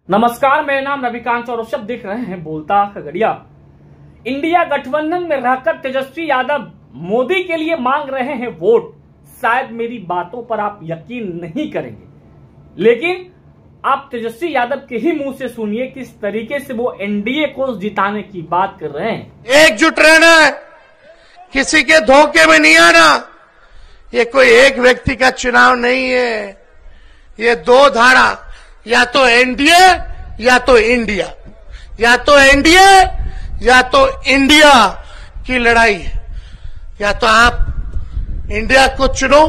नमस्कार, मेरा नाम रविकांत और शब्द देख रहे हैं बोलता खगड़िया। इंडिया गठबंधन में रहकर तेजस्वी यादव मोदी के लिए मांग रहे हैं वोट। शायद मेरी बातों पर आप यकीन नहीं करेंगे, लेकिन आप तेजस्वी यादव के ही मुंह से सुनिए किस तरीके से वो एनडीए को जिताने की बात कर रहे हैं। एकजुट रहना है, किसी के धोखे में नहीं आना। ये कोई एक व्यक्ति का चुनाव नहीं है, ये दो धारा, या तो एनडीए या तो इंडिया, या तो एनडीए या तो इंडिया की लड़ाई है। या तो आप इंडिया को चुनो,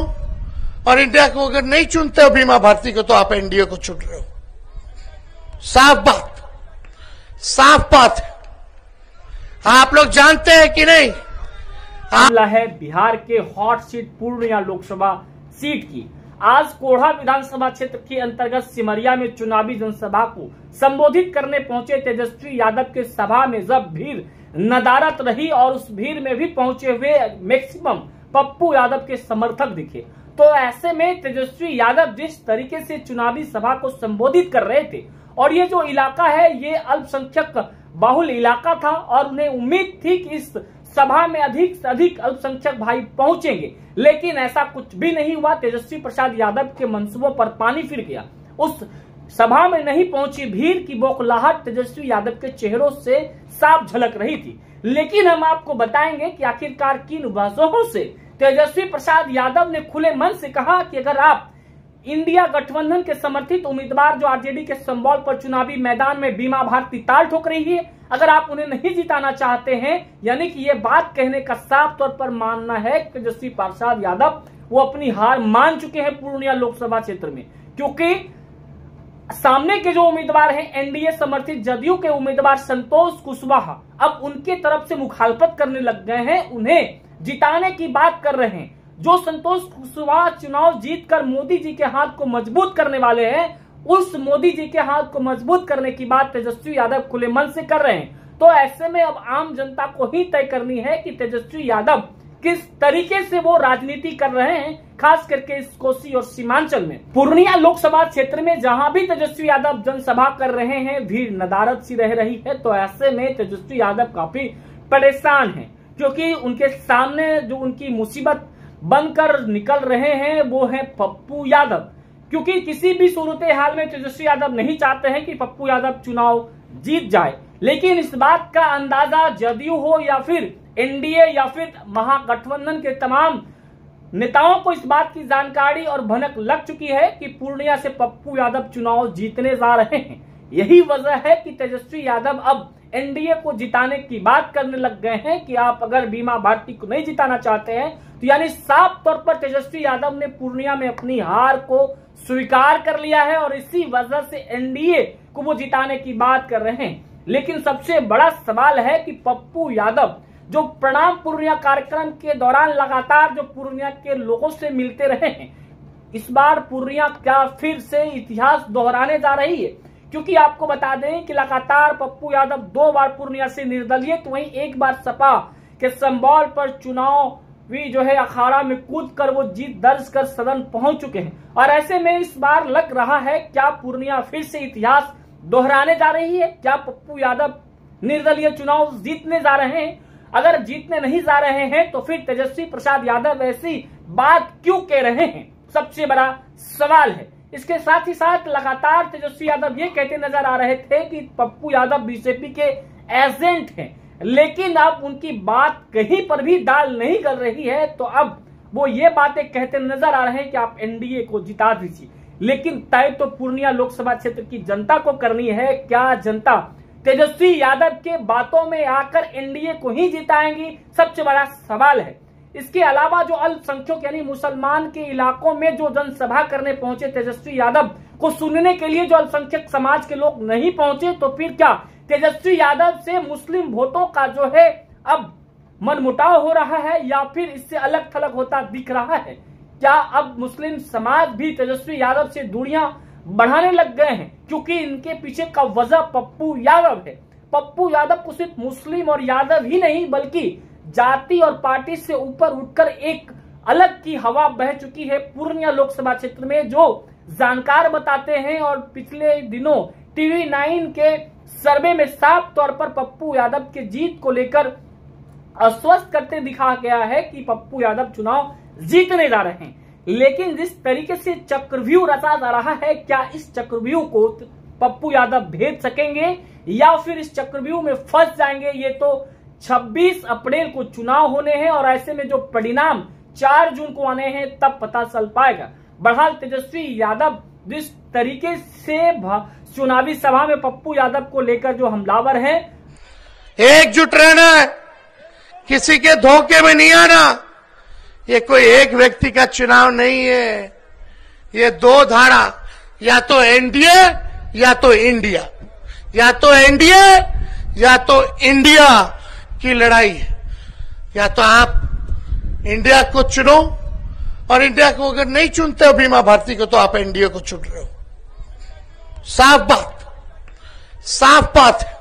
और इंडिया को अगर नहीं चुनते हो बीमा भारती को, तो आप एनडीए को चुन रहे हो। साफ बात है। आप लोग जानते हैं कि नहीं? मामला है बिहार के hot seat Purnia Lok Sabha seat की। आज कोढ़ा विधानसभा क्षेत्र के अंतर्गत सिमरिया में चुनावी जनसभा को संबोधित करने पहुंचे तेजस्वी यादव के सभा में जब भीड़ नदारत रही और उस भीड़ में भी पहुंचे हुए मैक्सिमम पप्पू यादव के समर्थक दिखे, तो ऐसे में तेजस्वी यादव जिस तरीके से चुनावी सभा को संबोधित कर रहे थे, और ये जो इलाका है ये अल्पसंख्यक बाहुल इलाका था और उन्हें उम्मीद थी कि इस सभा में अधिक से अधिक अल्पसंख्यक भाई पहुंचेंगे, लेकिन ऐसा कुछ भी नहीं हुआ। तेजस्वी प्रसाद यादव के मंसूबों पर पानी फिर गया। उस सभा में नहीं पहुंची भीड़ की बौखलाहट तेजस्वी यादव के चेहरों से साफ झलक रही थी। लेकिन हम आपको बताएंगे कि आखिरकार किन वजहों से तेजस्वी प्रसाद यादव ने खुले मन से कहा कि अगर आप इंडिया गठबंधन के समर्थित उम्मीदवार जो आरजेडी के संबल पर चुनावी मैदान में बीमा भारती ताल ठोक रही है, अगर आप उन्हें नहीं जिताना चाहते हैं, यानी कि ये बात कहने का साफ तौर पर मानना है कि तेजस्वी प्रसाद यादव वो अपनी हार मान चुके हैं पूर्णिया लोकसभा क्षेत्र में, क्योंकि सामने के जो उम्मीदवार हैं एनडीए समर्थित जदयू के उम्मीदवार संतोष कुशवाहा अब उनके तरफ से मुखालफत करने लग गए हैं, उन्हें जिताने की बात कर रहे हैं। जो संतोष कुशवाहा चुनाव जीतकर मोदी जी के हाथ को मजबूत करने वाले हैं, उस मोदी जी के हाथ को मजबूत करने की बात तेजस्वी यादव खुले मन से कर रहे हैं। तो ऐसे में अब आम जनता को ही तय करनी है कि तेजस्वी यादव किस तरीके से वो राजनीति कर रहे हैं, खास करके इस कोसी और सीमांचल में। पूर्णिया लोकसभा क्षेत्र में जहां भी तेजस्वी यादव जनसभा कर रहे हैं भीड़ नदारत सी रह रही है। तो ऐसे में तेजस्वी यादव काफी परेशान हैं, क्योंकि उनके सामने जो उनकी मुसीबत बनकर निकल रहे हैं वो है पप्पू यादव। क्योंकि किसी भी सूरत हाल में तेजस्वी यादव नहीं चाहते हैं कि पप्पू यादव चुनाव जीत जाए, लेकिन इस बात का अंदाजा जदयू हो या फिर एनडीए या फिर महागठबंधन के तमाम नेताओं को इस बात की जानकारी और भनक लग चुकी है कि पूर्णिया से पप्पू यादव चुनाव जीतने जा रहे हैं। यही वजह है कि तेजस्वी यादव अब एनडीए को जिताने की बात करने लग गए हैं कि आप अगर बीमा भारती को नहीं जिताना चाहते हैं, तो यानी साफ तौर पर तेजस्वी यादव ने पूर्णिया में अपनी हार को स्वीकार कर लिया है और इसी वजह से एनडीए को वो जिताने की बात कर रहे हैं। लेकिन सबसे बड़ा सवाल है कि पप्पू यादव जो प्रणाम पूर्णिया कार्यक्रम के दौरान लगातार जो पूर्णिया के लोगों से मिलते रहे हैं, इस बार पूर्णिया क्या फिर से इतिहास दोहराने जा रही है? क्योंकि आपको बता दें कि लगातार पप्पू यादव 2 बार पूर्णिया से निर्दलीय, तो वहीं एक बार सपा के संबल पर चुनावी जो है अखाड़ा में कूद कर वो जीत दर्ज कर सदन पहुंच चुके हैं। और ऐसे में इस बार लग रहा है क्या पूर्णिया फिर से इतिहास दोहराने जा रही है? क्या पप्पू यादव निर्दलीय चुनाव जीतने जा रहे हैं? अगर जीतने नहीं जा रहे हैं तो फिर तेजस्वी प्रसाद यादव ऐसी बात क्यों कह रहे हैं, सबसे बड़ा सवाल है। इसके साथ ही साथ लगातार तेजस्वी यादव ये कहते नजर आ रहे थे कि पप्पू यादव बीजेपी के एजेंट हैं, लेकिन अब उनकी बात कहीं पर भी दाल नहीं गल रही है। तो अब वो ये बातें कहते नजर आ रहे हैं कि आप एनडीए को जिता दीजिए, लेकिन तय तो पूर्णिया लोकसभा क्षेत्र की जनता को करनी है। क्या जनता तेजस्वी यादव के बातों में आकर एनडीए को ही जिताएंगी, सबसे बड़ा सवाल है। इसके अलावा जो अल्पसंख्यक यानी मुसलमान के इलाकों में जो जनसभा करने पहुंचे तेजस्वी यादव को सुनने के लिए जो अल्पसंख्यक समाज के लोग नहीं पहुंचे, तो फिर क्या तेजस्वी यादव से मुस्लिम वोटों का जो है अब मनमुटाव हो रहा है या फिर इससे अलग थलग होता दिख रहा है? क्या अब मुस्लिम समाज भी तेजस्वी यादव से दूरियां बढ़ाने लग गए हैं? क्योंकि इनके पीछे का वजह पप्पू यादव है। पप्पू यादव को सिर्फ मुस्लिम और यादव ही नहीं बल्कि जाति और पार्टी से ऊपर उठकर एक अलग की हवा बह चुकी है पूर्णिया लोकसभा क्षेत्र में, जो जानकार बताते हैं। और पिछले दिनों TV9 के सर्वे में साफ तौर पर पप्पू यादव के जीत को लेकर आश्वस्त करते दिखा गया है कि पप्पू यादव चुनाव जीतने जा रहे हैं। लेकिन जिस तरीके से चक्रव्यूह रचा जा रहा है, क्या इस चक्रव्यूह को पप्पू यादव भेद सकेंगे या फिर इस चक्रव्यूह में फंस जाएंगे, ये तो 26 अप्रैल को चुनाव होने हैं और ऐसे में जो परिणाम 4 जून को आने हैं तब पता चल पाएगा। बहरहाल तेजस्वी यादव जिस तरीके से चुनावी सभा में पप्पू यादव को लेकर जो हमलावर हैं, एकजुट रहना है, किसी के धोखे में नहीं आना। ये कोई एक व्यक्ति का चुनाव नहीं है, ये दो धारा, या तो एनडीए या तो इंडिया, या तो एनडीए या तो इंडिया की लड़ाई है। या तो आप इंडिया को चुनो, और इंडिया को अगर नहीं चुनते हो बीमा भारती को, तो आप एनडीए को चुन रहे हो। साफ बात है।